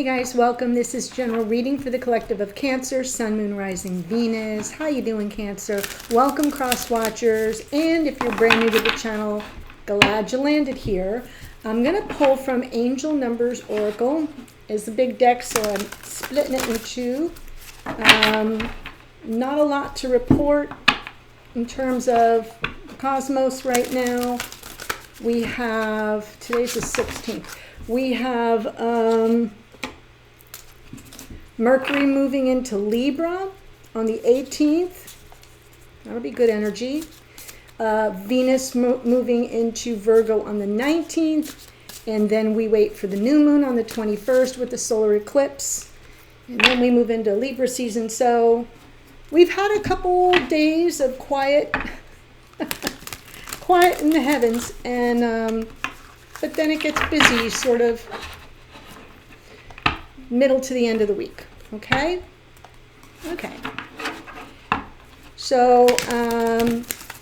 Hey guys, welcome. This is general reading for the collective of Cancer, Sun, Moon, Rising, Venus. How you doing, Cancer? Welcome, cross watchers. And if you're brand new to the channel, glad you landed here. I'm going to pull from Angel Numbers Oracle. It's a big deck, so I'm splitting it in two. Not a lot to report in terms of the cosmos right now. We have, today's the 16th. We have Mercury moving into Libra on the 18th. That'll be good energy. Venus moving into Virgo on the 19th. And then we wait for the new moon on the 21st with the solar eclipse. And then we move into Libra season. So we've had a couple days of quiet, quiet in the heavens. And but then it gets busy sort of middle to the end of the week. Okay? Okay. So,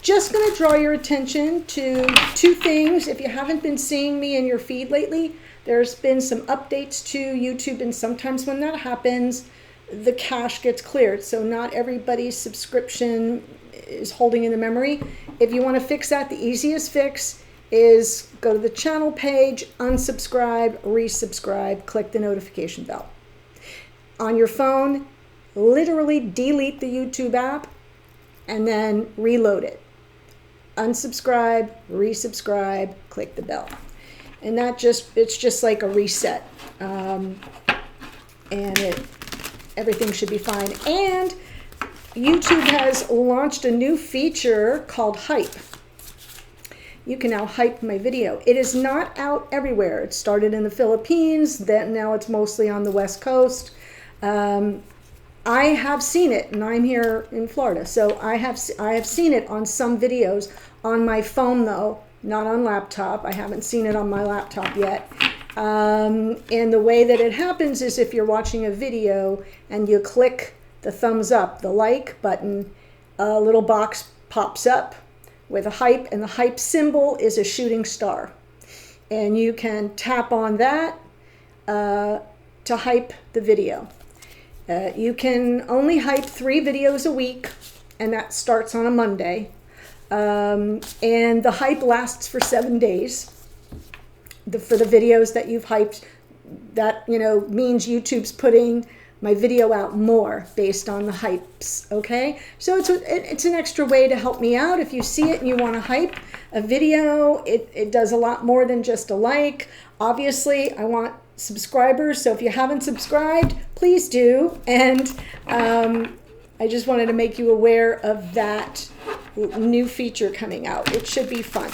just going to draw your attention to two things. If you haven't been seeing me in your feed lately, there's been some updates to YouTube, and sometimes when that happens, the cache gets cleared. So not everybody's subscription is holding in the memory. If you want to fix that, the easiest fix is go to the channel page, unsubscribe, resubscribe, click the notification bell. On your phone, literally delete the YouTube app and then reload it. Unsubscribe, resubscribe, click the bell. And that it's just like a reset. And everything should be fine. And YouTube has launched a new feature called Hype. You can now hype my video. It is not out everywhere. It started in the Philippines, then now it's mostly on the West Coast. I have seen it, and I'm here in Florida, so I have seen it on some videos on my phone, though, not on laptop. I haven't seen it on my laptop yet. And the way that it happens is if you're watching a video and you click the thumbs up, the like button, a little box pops up with a hype, and the hype symbol is a shooting star. And you can tap on that to hype the video. You can only hype 3 videos a week, and that starts on a Monday. And the hype lasts for 7 days. For the videos that you've hyped, that means YouTube's putting my video out more based on the hypes, okay? So it's an extra way to help me out. If you see it and you want to hype a video, it does a lot more than just a like. Obviously, I want subscribers, so if you haven't subscribed, please do. And I just wanted to make you aware of that new feature coming out. It should be fun.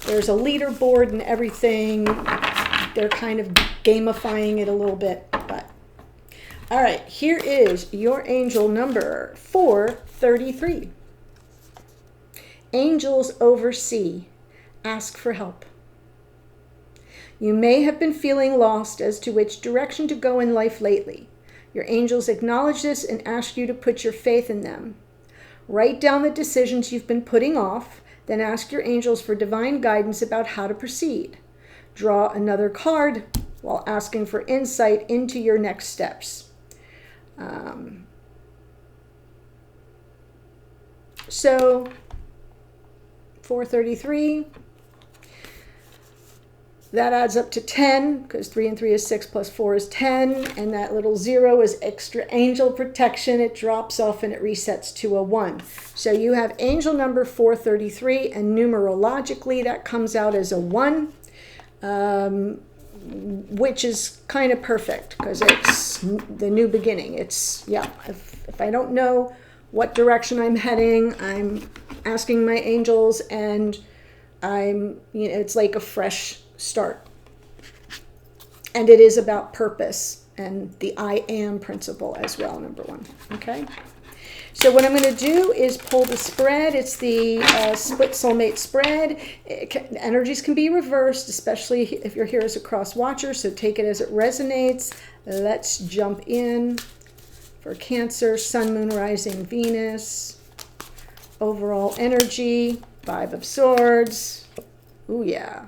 There's a leaderboard and everything. They're kind of gamifying it a little bit, but all right, here is your angel number 433. Angels oversee. Ask for help. You may have been feeling lost as to which direction to go in life lately. Your angels acknowledge this and ask you to put your faith in them. Write down the decisions you've been putting off, then ask your angels for divine guidance about how to proceed. Draw another card while asking for insight into your next steps. So 433, that adds up to 10, because 3 and 3 is 6 plus 4 is 10, and that little 0 is extra angel protection. It drops off and it resets to a 1. So you have angel number 433, and numerologically that comes out as a 1. Which is kind of perfect because it's the new beginning. It's, yeah, if I don't know what direction I'm heading, I'm asking my angels, and it's like a fresh start. And it is about purpose and the I am principle as well, number 1. Okay? So what I'm going to do is pull the spread. It's the split soulmate spread. Energies can be reversed, especially if you're here as a cross watcher, so take it as it resonates. Let's jump in for Cancer, Sun, Moon, Rising, Venus. Overall energy, 5 of Swords. Ooh, yeah.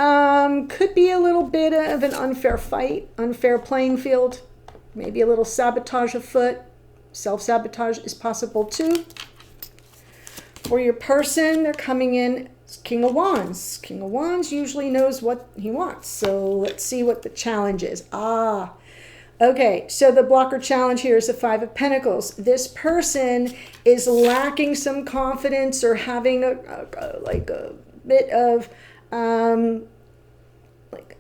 Could be a little bit of an unfair fight, unfair playing field, maybe a little sabotage afoot. Self-sabotage is possible too. For your person, they're coming in King of Wands. King of Wands usually knows what he wants. So let's see what the challenge is. Okay, so the blocker challenge here is the Five of Pentacles. This person is lacking some confidence or having a bit of like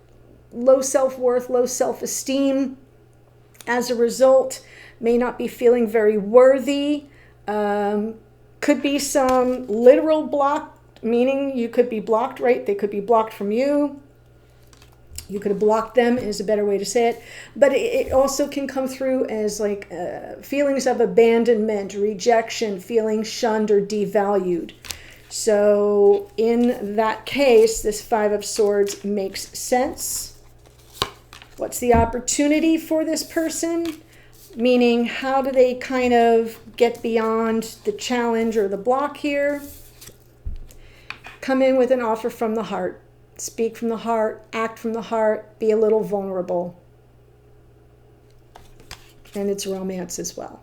low self-worth, low self-esteem. As a result, may not be feeling very worthy. Could be some literal block, meaning you could be blocked, right? They could be blocked from you. You could have blocked them is a better way to say it. But it also can come through as like feelings of abandonment, rejection, feeling shunned or devalued. So in that case, this Five of Swords makes sense. What's the opportunity for this person? Meaning, how do they kind of get beyond the challenge or the block here? Come in with an offer from the heart. Speak from the heart, act from the heart, be a little vulnerable. And it's romance as well.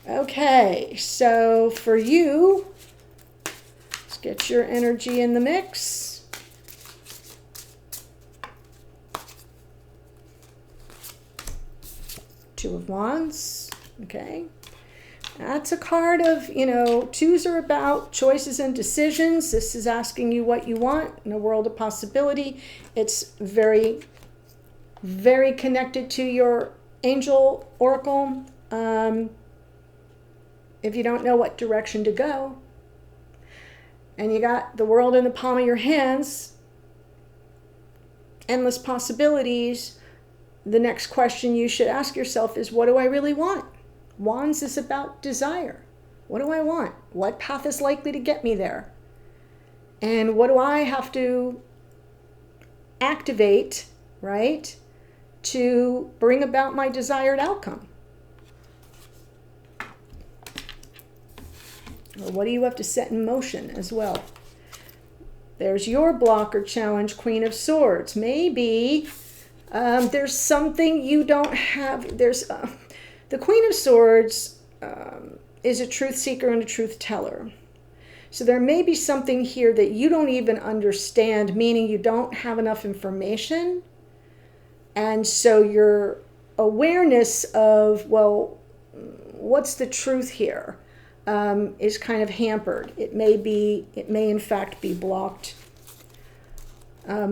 Okay, so for you, let's get your energy in the mix. Two of Wands, okay. That's a card of, twos are about choices and decisions. This is asking you what you want in a world of possibility. It's very, very connected to your angel oracle. If you don't know what direction to go, and you got the world in the palm of your hands, endless possibilities, the next question you should ask yourself is, what do I really want? Wands is about desire. What do I want? What path is likely to get me there? And what do I have to activate, right, to bring about my desired outcome? Or what do you have to set in motion as well? There's your blocker challenge, Queen of Swords. Maybe there's something you don't have. The Queen of Swords is a truth seeker and a truth teller. So there may be something here that you don't even understand, meaning you don't have enough information. And so your awareness of, well, what's the truth here, is kind of hampered. It may in fact be blocked.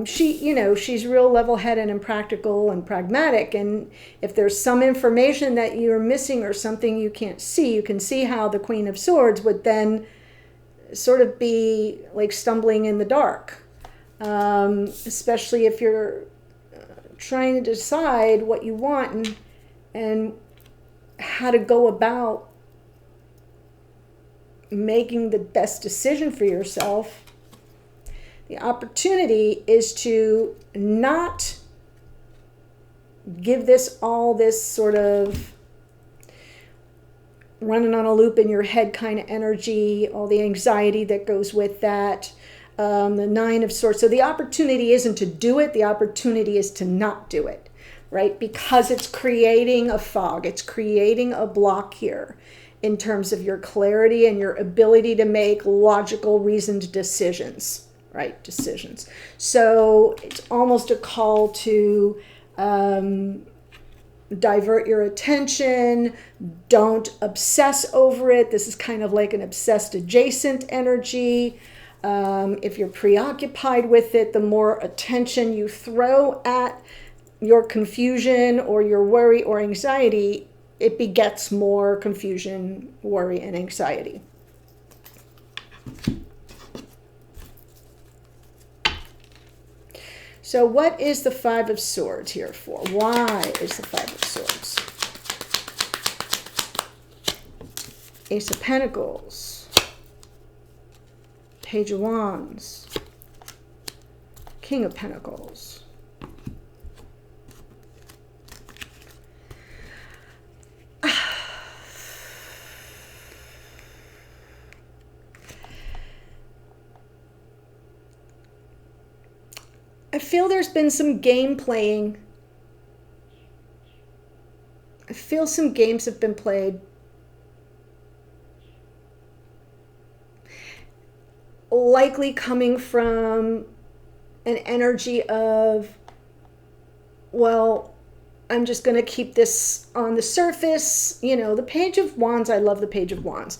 She's real level-headed and practical and pragmatic. And if there's some information that you're missing or something you can't see, you can see how the Queen of Swords would then sort of be like stumbling in the dark. Especially if you're trying to decide what you want and how to go about making the best decision for yourself. The opportunity is to not give this sort of running on a loop in your head kind of energy, all the anxiety that goes with that, the Nine of Swords. So the opportunity isn't to do it, the opportunity is to not do it, right? Because it's creating a fog, it's creating a block here in terms of your clarity and your ability to make logical, reasoned decisions. Right, decisions. So it's almost a call to divert your attention. Don't obsess over it. This is kind of like an obsessed adjacent energy. If you're preoccupied with it, the more attention you throw at your confusion or your worry or anxiety, it begets more confusion, worry, and anxiety. So what is the Five of Swords here for? Why is the Five of Swords? Ace of Pentacles, Page of Wands, King of Pentacles. feel there's been some game playing. I feel some games have been played. Likely coming from an energy of, well, I'm just going to keep this on the surface. You know, the Page of Wands, I love the Page of Wands,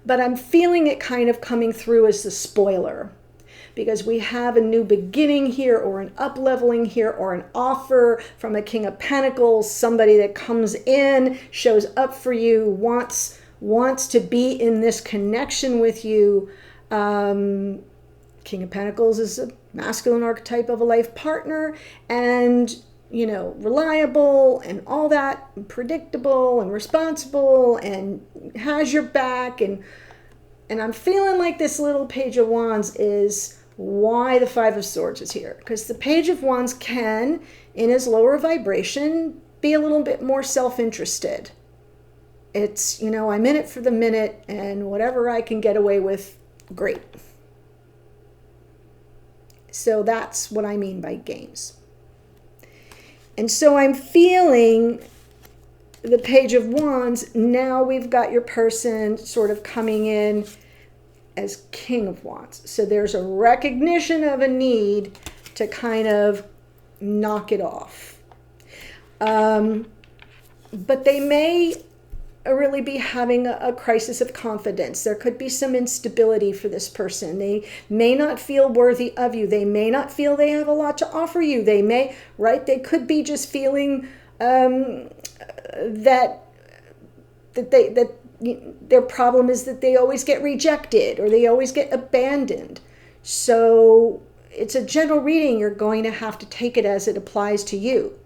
but I'm feeling it kind of coming through as the spoiler, because we have a new beginning here, or an up-leveling here, or an offer from a King of Pentacles, somebody that comes in, shows up for you, wants to be in this connection with you. King of Pentacles is a masculine archetype of a life partner, and, you know, reliable and all that, and predictable and responsible and has your back. And I'm feeling like this little Page of Wands is why the Five of Swords is here. Because the Page of Wands can, in his lower vibration, be a little bit more self-interested. It's, you know, I'm in it for the minute, and whatever I can get away with, great. So that's what I mean by games. And so I'm feeling the Page of Wands. Now we've got your person sort of coming in as King of Wands. So there's a recognition of a need to kind of knock it off. But they may really be having a crisis of confidence. There could be some instability for this person. They may not feel worthy of you. They may not feel they have a lot to offer you. They may, right? They could be just feeling that their problem is that they always get rejected, or they always get abandoned. So it's a general reading. You're going to have to take it as it applies to you.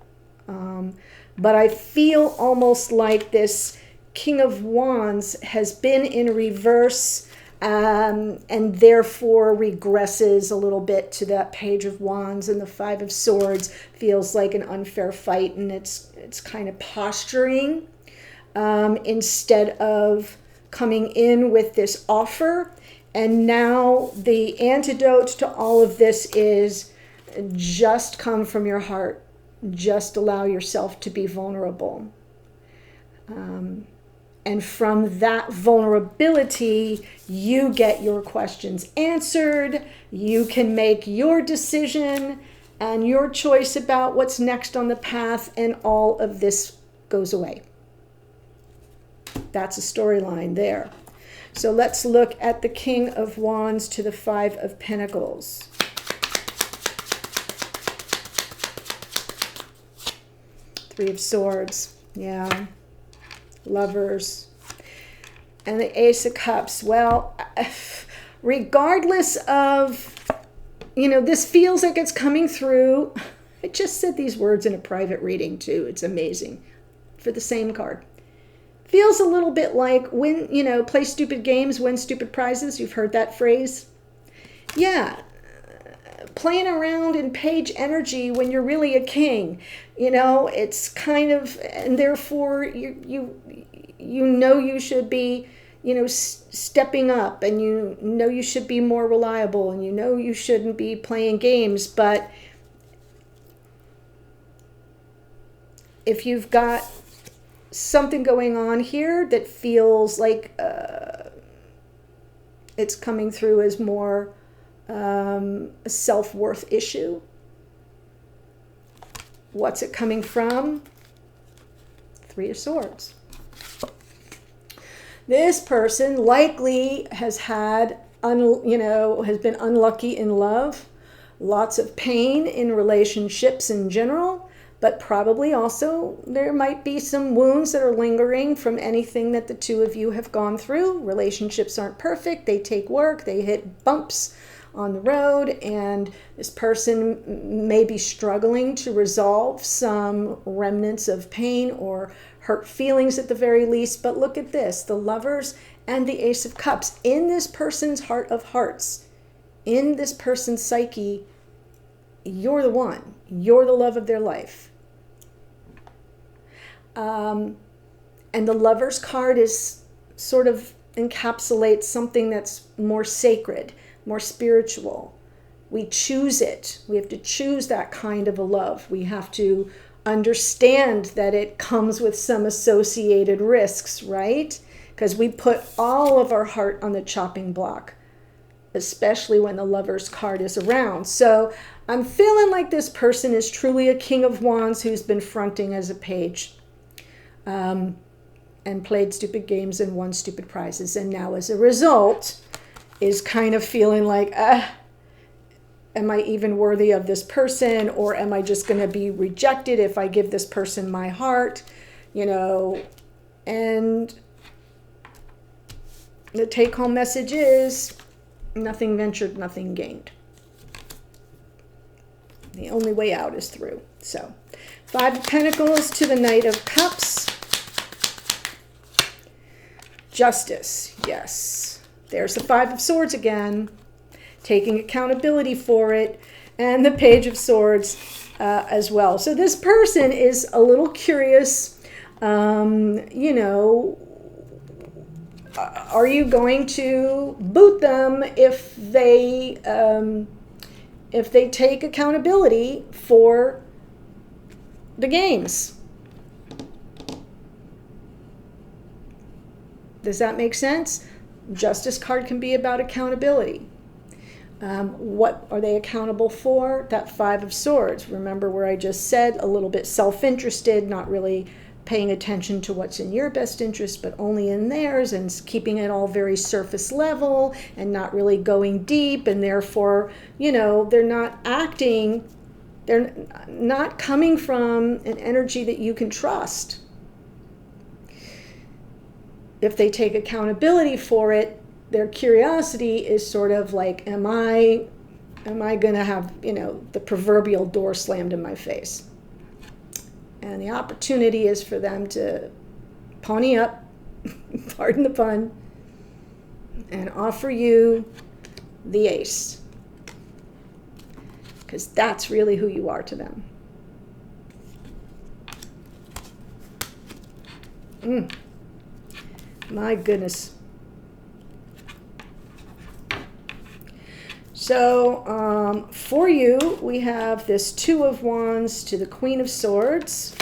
But I feel almost like this King of Wands has been in reverse, and therefore regresses a little bit to that Page of Wands, and the Five of Swords feels like an unfair fight, and it's kind of posturing instead of coming in with this offer. And now the antidote to all of this is just come from your heart. Just allow yourself to be vulnerable. And from that vulnerability, you get your questions answered. You can make your decision and your choice about what's next on the path, and all of this goes away. That's a storyline there. So let's look at the King of Wands to the Five of Pentacles. Three of Swords. Yeah. Lovers, and the Ace of Cups. Well, regardless of, you know, this feels like it's coming through. I just said these words in a private reading too. It's amazing. For the same card. Feels a little bit like when, you know, play stupid games, win stupid prizes. You've heard that phrase. Yeah. Playing around in page energy when you're really a king, you know, it's kind of, and therefore you know you should be, you know, stepping up, and you know you should be more reliable, and you know you shouldn't be playing games. But if you've got something going on here that feels like it's coming through as more a self-worth issue. What's it coming from? Three of Swords. This person likely has had, has been unlucky in love, lots of pain in relationships in general, but probably also there might be some wounds that are lingering from anything that the two of you have gone through. Relationships aren't perfect. They take work. They hit bumps on the road, and this person may be struggling to resolve some remnants of pain or hurt feelings at the very least. But look at this, the Lovers and the Ace of Cups. In this person's heart of hearts, in this person's psyche, you're the one. You're the love of their life. And the Lovers card is sort of encapsulates something that's more sacred, more spiritual. We choose it. We have to choose that kind of a love. We have to understand that it comes with some associated risks, right? Because we put all of our heart on the chopping block, especially when the Lover's card is around. So I'm feeling like this person is truly a King of Wands who's been fronting as a page, and played stupid games and won stupid prizes. And now as a result is kind of feeling like, am I even worthy of this person? Or am I just going to be rejected if I give this person my heart? You know, and the take-home message is nothing ventured, nothing gained. The only way out is through. So, 5 of Pentacles to the Knight of Cups. Justice, yes. There's the 5 of Swords again, taking accountability for it, and the Page of Swords as well. So this person is a little curious, you know, are you going to boot them if they take accountability for the games? Does that make sense? Justice card can be about accountability. What are they accountable for? That 5 of Swords. Remember where I just said a little bit self-interested, not really paying attention to what's in your best interest, but only in theirs, and keeping it all very surface level and not really going deep. And therefore, you know, they're not acting, they're not coming from an energy that you can trust. If they take accountability for it, their curiosity is sort of like, am I going to have, you know, the proverbial door slammed in my face? And the opportunity is for them to pony up, pardon the pun, and offer you the ace. Because that's really who you are to them. My goodness. So for you, we have this 2 of Wands to the Queen of Swords.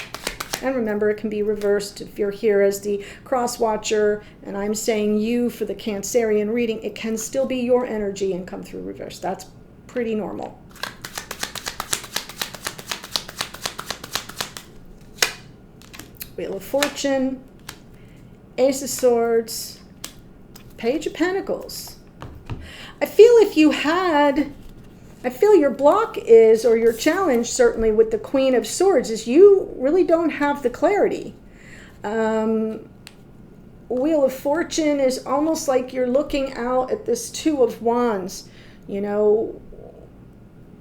And remember, it can be reversed if you're here as the cross watcher and I'm saying you for the Cancerian reading. It can still be your energy and come through reverse. That's pretty normal. Wheel of Fortune, Ace of Swords, Page of Pentacles. I feel your block is, or your challenge certainly with the Queen of Swords, is you really don't have the clarity. Wheel of Fortune is almost like you're looking out at this 2 of Wands. You know,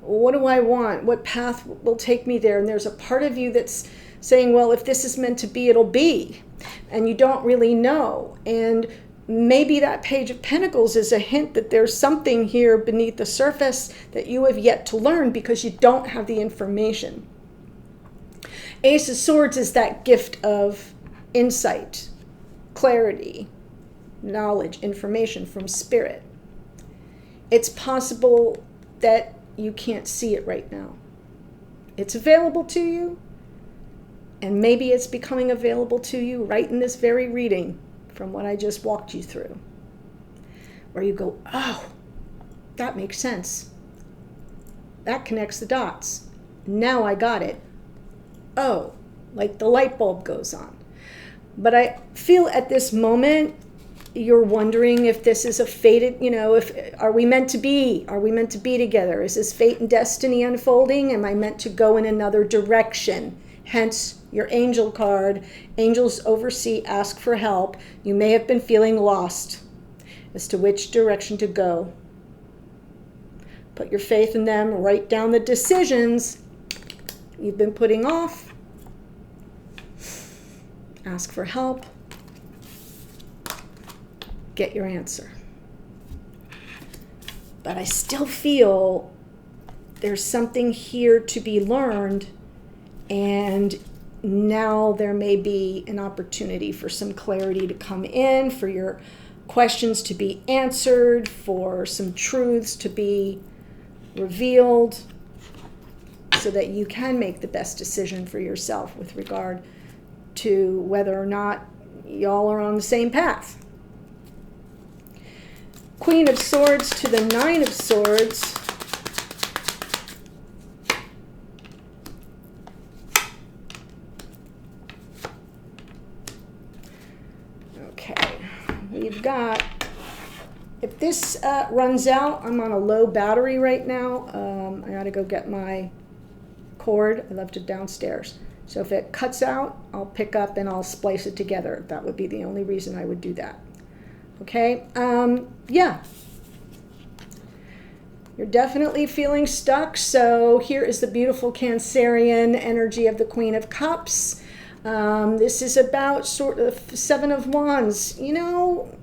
what do I want? What path will take me there? And there's a part of you that's saying, well, if this is meant to be, it'll be. And you don't really know. And maybe that Page of Pentacles is a hint that there's something here beneath the surface that you have yet to learn because you don't have the information. Ace of Swords is that gift of insight, clarity, knowledge, information from spirit. It's possible that you can't see it right now. It's available to you, and maybe it's becoming available to you right in this very reading from what I just walked you through, where you go, oh, that makes sense. That connects the dots. Now I got it. Oh, like the light bulb goes on. But I feel at this moment, you're wondering if this is a fated, you know, are we meant to be? Are we meant to be together? Is this fate and destiny unfolding? Am I meant to go in another direction? Hence your angel card. Angels oversee, ask for help. You may have been feeling lost as to which direction to go. Put your faith in them. Write down the decisions you've been putting off. Ask for help. Get your answer. But I still feel there's something here to be learned, and now there may be an opportunity for some clarity to come in, for your questions to be answered, for some truths to be revealed, so that you can make the best decision for yourself with regard to whether or not y'all are on the same path. Queen of Swords to the Nine of Swords. Okay, we've got, if this runs out, I'm on a low battery right now. I gotta go get my cord. I left it downstairs. So if it cuts out, I'll pick up and I'll splice it together. That would be the only reason I would do that. Okay, yeah. You're definitely feeling stuck. So here is the beautiful Cancerian energy of the Queen of Cups. This is about sort of Seven of Wands. You know,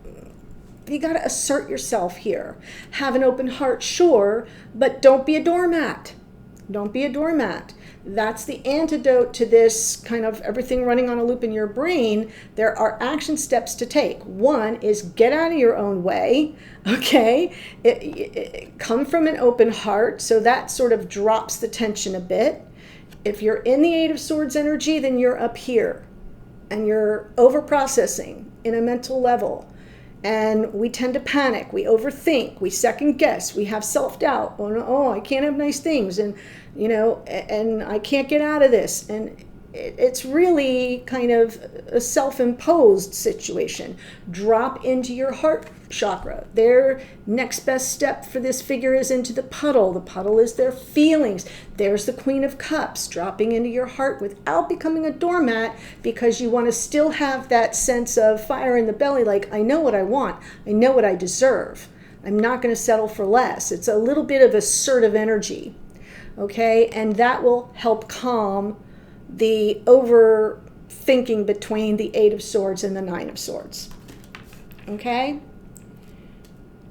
you got to assert yourself here. Have an open heart, sure, but don't be a doormat. Don't be a doormat. That's the antidote to this kind of everything running on a loop in your brain. There are action steps to take. One is get out of your own way, okay? Come from an open heart, so that sort of drops the tension a bit. If you're in the Eight of Swords energy, then you're up here, and you're over-processing in a mental level. And we tend to panic, we overthink, we second guess, we have self-doubt. Oh, no, oh, I can't have nice things, and you know, and I can't get out of this. And it's really kind of a self-imposed situation. Drop into your heart chakra. Their next best step for this figure is into the puddle. The puddle is their feelings. There's the Queen of Cups, dropping into your heart without becoming a doormat, because you want to still have that sense of fire in the belly, like, I know what I want. I know what I deserve. I'm not going to settle for less. It's a little bit of assertive energy, okay? And that will help calm the overthinking between the Eight of Swords and the Nine of Swords, okay?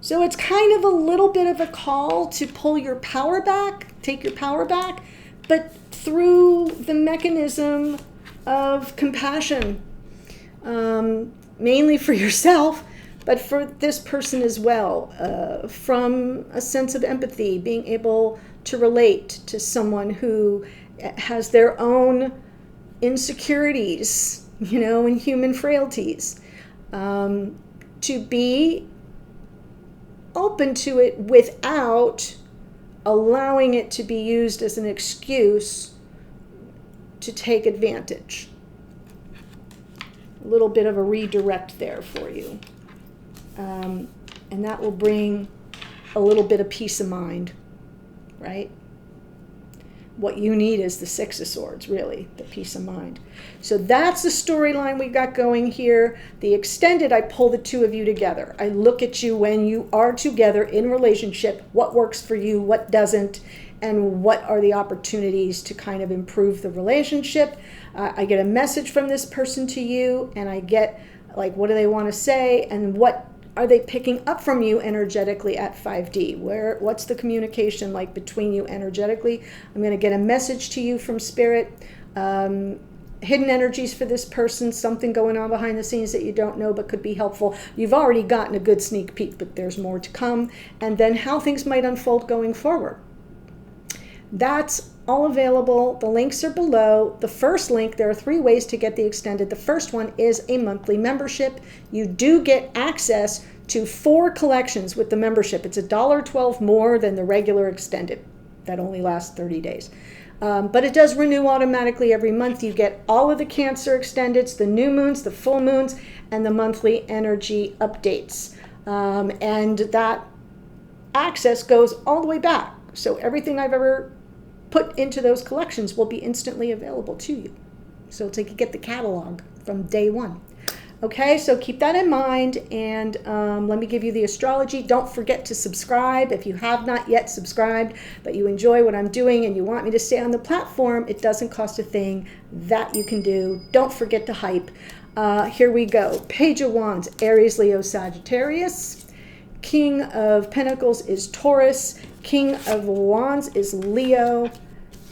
So it's kind of a little bit of a call to pull your power back, take your power back, but through the mechanism of compassion, mainly for yourself, but for this person as well, from a sense of empathy, being able to relate to someone who has their own insecurities, you know, and human frailties, to be open to it without allowing it to be used as an excuse to take advantage. A little bit of a redirect there for you. And that will bring a little bit of peace of mind, right? What you need is the Six of Swords, really, the peace of mind. So that's the storyline we got going here. The extended, I pull the two of you together. I look at you when you are together in relationship, what works for you, what doesn't, and what are the opportunities to kind of improve the relationship. I get a message from this person to you, and I get, like, what do they want to say, and what are they picking up from you energetically at 5D? What's the communication like between you energetically? I'm going to get a message to you from Spirit. Hidden energies for this person, something going on behind the scenes that you don't know but could be helpful. You've already gotten a good sneak peek, but there's more to come. And then how things might unfold going forward. That's all available. The links are below. The first link, there are 3 ways to get the extended. The first one is a monthly membership. You do get access to 4 collections with the membership. It's $1.12 more than the regular extended. That only lasts 30 days. But it does renew automatically every month. You get all of the Cancer extendeds, the new moons, the full moons, and the monthly energy updates. And that access goes all the way back. So everything I've ever put into those collections will be instantly available to you. So it's like you get the catalog from day one. Okay, so keep that in mind, and let me give you the astrology. Don't forget to subscribe if you have not yet subscribed, but you enjoy what I'm doing and you want me to stay on the platform. It doesn't cost a thing. That you can do. Don't forget to hype. Here we go. Page of Wands, Aries, Leo, Sagittarius. King of Pentacles is Taurus. King of Wands is Leo.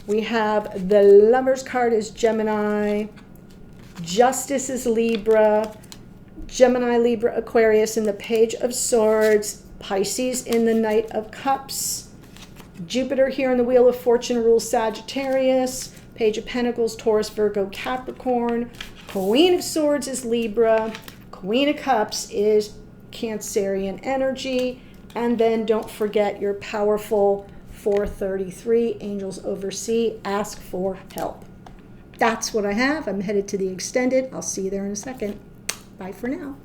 We have the Lovers card is Gemini. Justice is Libra. Gemini, Libra, Aquarius in the Page of Swords. Pisces in the Knight of Cups. Jupiter here in the Wheel of Fortune rules Sagittarius. Page of Pentacles, Taurus, Virgo, Capricorn. Queen of Swords is Libra. Queen of Cups is Cancerian energy. And then don't forget your powerful 433, angels oversee, ask for help. That's what I have. I'm headed to the extended. I'll see you there in a second. Bye for now.